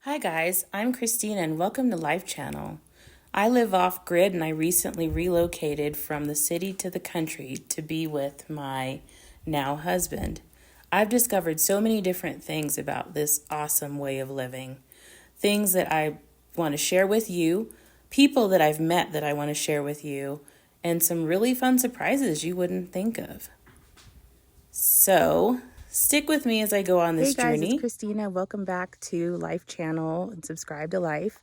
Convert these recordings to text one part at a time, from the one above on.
Hi guys, I'm Kristina and welcome to Life Channel. I live off grid and I recently relocated from the city to the country to be with my now husband. I've discovered so many different things about this awesome way of living. Things that I want to share with you, people that I've met that I want to share with you, and some really fun surprises you wouldn't think of. So, stick with me as I go on this journey. Hey guys, it's Kristina. Welcome back to Life Channel and subscribe to Life.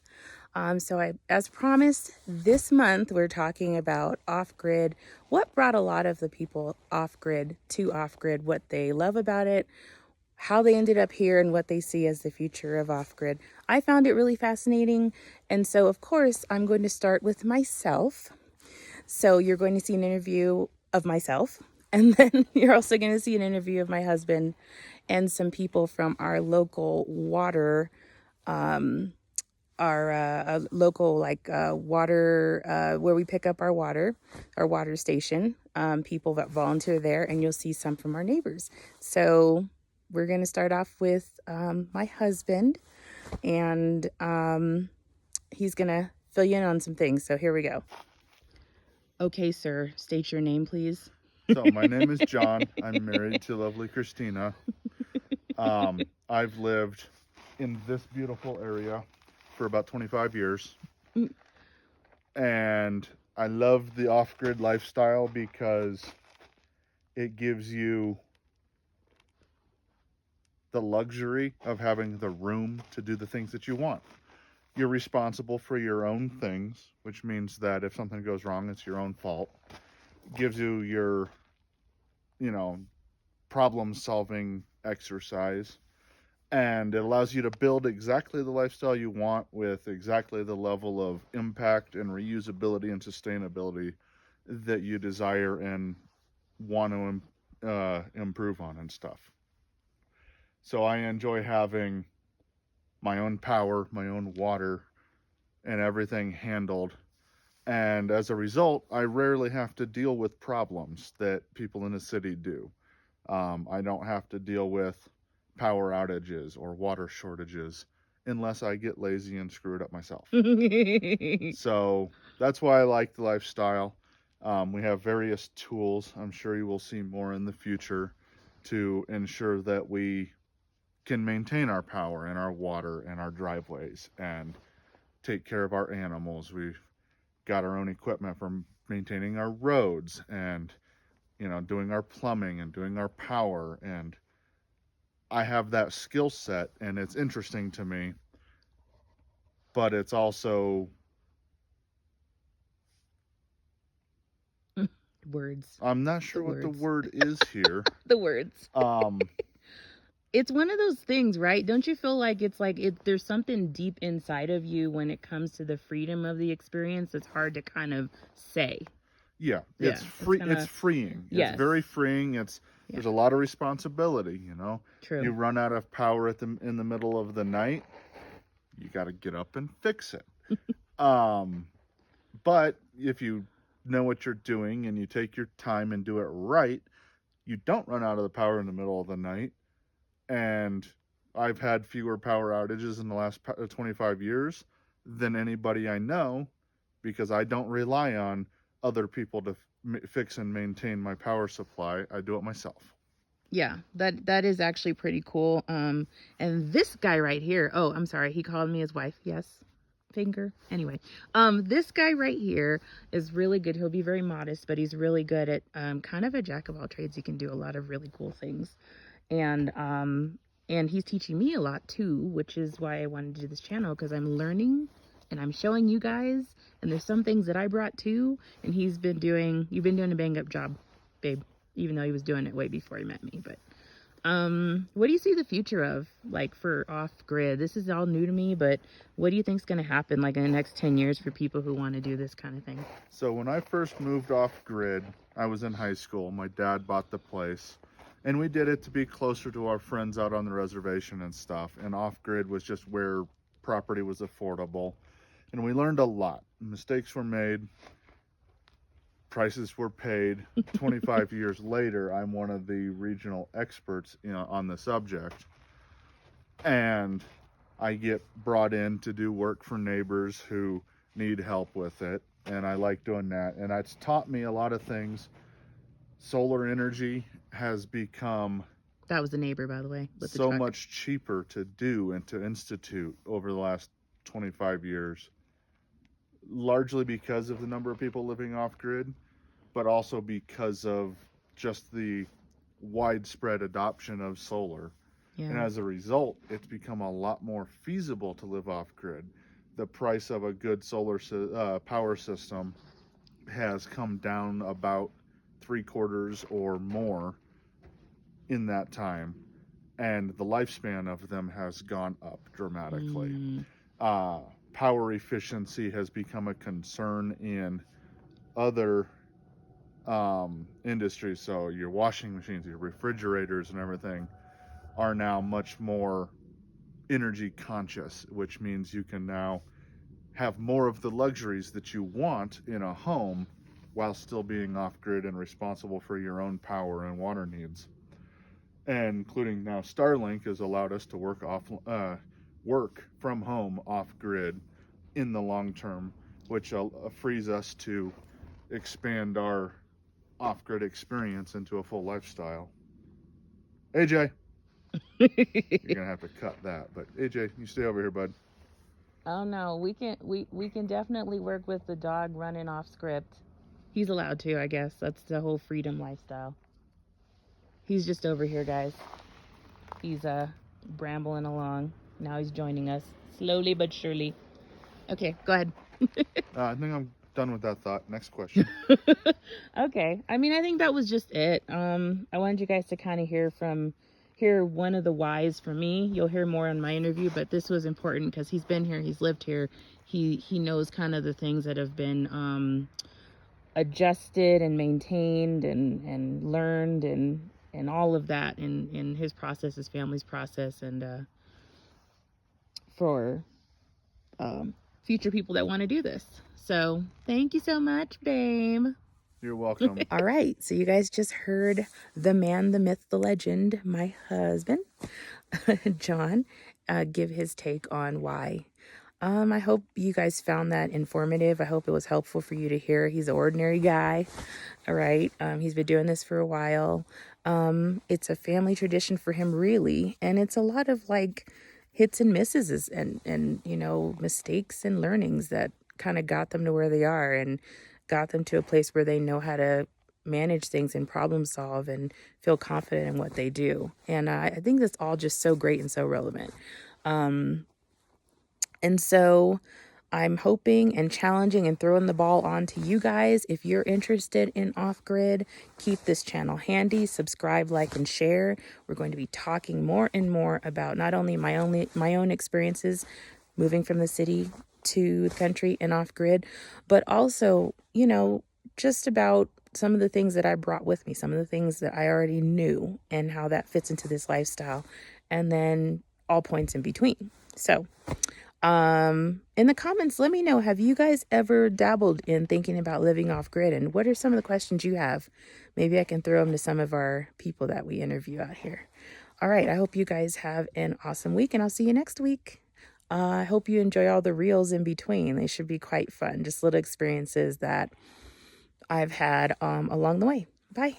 As promised, this month we're talking about off-grid, what brought a lot of the people off-grid to off-grid, what they love about it, how they ended up here, and what they see as the future of off-grid. I found it really fascinating, and so of course I'm going to start with myself. So you're going to see an interview of myself, and then you're also going to see an interview of my husband and some people from our local water, our local water, where we pick up our water station, people that volunteer there, and you'll see some from our neighbors. So we're going to start off with my husband, and he's going to fill you in on some things. So here we go. Okay, sir, state your name, please. So my name is John. I'm married to lovely Kristina. I've lived in this beautiful area for about 25 years. And I love the off-grid lifestyle because it gives you the luxury of having the room to do the things that you want. You're responsible for your own things, which means that if something goes wrong, it's your own fault. It gives you your, problem-solving exercise. And it allows you to build exactly the lifestyle you want with exactly the level of impact and reusability and sustainability that you desire and want to improve on and stuff. So I enjoy having my own power, my own water, and everything handled. And as a result, I rarely have to deal with problems that people in the city do. I don't have to deal with power outages or water shortages unless I get lazy and screw it up myself. So that's why I like the lifestyle. We have various tools. I'm sure you will see more in the future to ensure that we can maintain our power and our water and our driveways and take care of our animals. We've got our own equipment for maintaining our roads and doing our plumbing and doing our power. And I have that skill set, and it's interesting to me, but it's also words. I'm not sure what the word is here. The words. It's one of those things, right? Don't you feel like there's something deep inside of you when it comes to the freedom of the experience that's hard to kind of say. Yeah, it's free. It's freeing. Yes. It's very freeing. There's a lot of responsibility, True. You run out of power in the middle of the night, you got to get up and fix it. But if you know what you're doing and you take your time and do it right, you don't run out of the power in the middle of the night. And I've had fewer power outages in the last 25 years than anybody I know because I don't rely on other people to fix and maintain my power supply. I do it myself. Yeah, that is actually pretty cool. And this guy right here, oh, I'm sorry, he called me his wife. Yes. Finger. Anyway, this guy right here is really good. He'll be very modest, but he's really good at kind of a jack of all trades. He can do a lot of really cool things. And he's teaching me a lot too, which is why I wanted to do this channel, because I'm learning and I'm showing you guys, and there's some things that I brought too, and you've been doing a bang up job, babe, even though he was doing it way before he met me. But what do you see the future of, like, for off grid? This is all new to me, but what do you think is going to happen, like, in the next 10 years for people who want to do this kind of thing? So when I first moved off grid, I was in high school. My dad bought the place, and we did it to be closer to our friends out on the reservation and stuff. And off grid was just where property was affordable. And we learned a lot. Mistakes were made. Prices were paid. 25 years later, I'm one of the regional experts on the subject. And I get brought in to do work for neighbors who need help with it, and I like doing that. And it's taught me a lot of things. Solar energy has become That was the neighbor, by the way, with the so truck. much cheaper to do and to institute over the last 25 years, largely because of the number of people living off grid, but also because of just the widespread adoption of solar. And Yeah. as a result, it's become a lot more feasible to live off grid. The price of a good solar power system has come down about 3/4 or more in that time, and the lifespan of them has gone up dramatically. Mm, Uh, Power efficiency has become a concern in other industries. So your washing machines, your refrigerators, and everything are now much more energy conscious, which means you can now have more of the luxuries that you want in a home while still being off grid and responsible for your own power and water needs. And including now Starlink has allowed us to work from home off grid in the long term, which frees us to expand our off grid experience into a full lifestyle. AJ, you're gonna have to cut that, but AJ, you stay over here, bud. oh no, we can definitely work with the dog running off script. He's allowed to, I guess. That's the whole freedom lifestyle. He's just over here, guys. He's brambling along. Now he's joining us slowly but surely. Okay, go ahead. I think I'm done with that thought. Next question. Okay. I mean, I think that was just it. I wanted you guys to kind of hear one of the whys for me. You'll hear more in my interview, but this was important because he's been here, he's lived here. He knows kind of the things that have been adjusted and maintained and learned and all of that in his process, his family's process, and for future people that want to do this. So thank you so much, babe. You're welcome. All right, so you guys just heard the man, the myth, the legend, my husband, John, give his take on why. I hope you guys found that informative. I hope it was helpful for you to hear. He's an ordinary guy. All right. He's been doing this for a while. It's a family tradition for him, really. And it's a lot of like hits and misses and mistakes and learnings that kind of got them to where they are and got them to a place where they know how to manage things and problem solve and feel confident in what they do. And I think that's all just so great and so relevant. And so I'm hoping and challenging and throwing the ball on to you guys. If you're interested in off grid, keep this channel handy, subscribe, like, and share. We're going to be talking more and more about not only my own experiences moving from the city to the country and off grid, but also, just about some of the things that I brought with me, some of the things that I already knew and how that fits into this lifestyle, and then all points in between. So, in the comments, let me know, have you guys ever dabbled in thinking about living off grid, and what are some of the questions you have? Maybe I can throw them to some of our people that we interview out here. All right, I hope you guys have an awesome week, and I'll see you next week. I hope you enjoy all the reels in between. They should be quite fun, just little experiences that I've had along the way. Bye.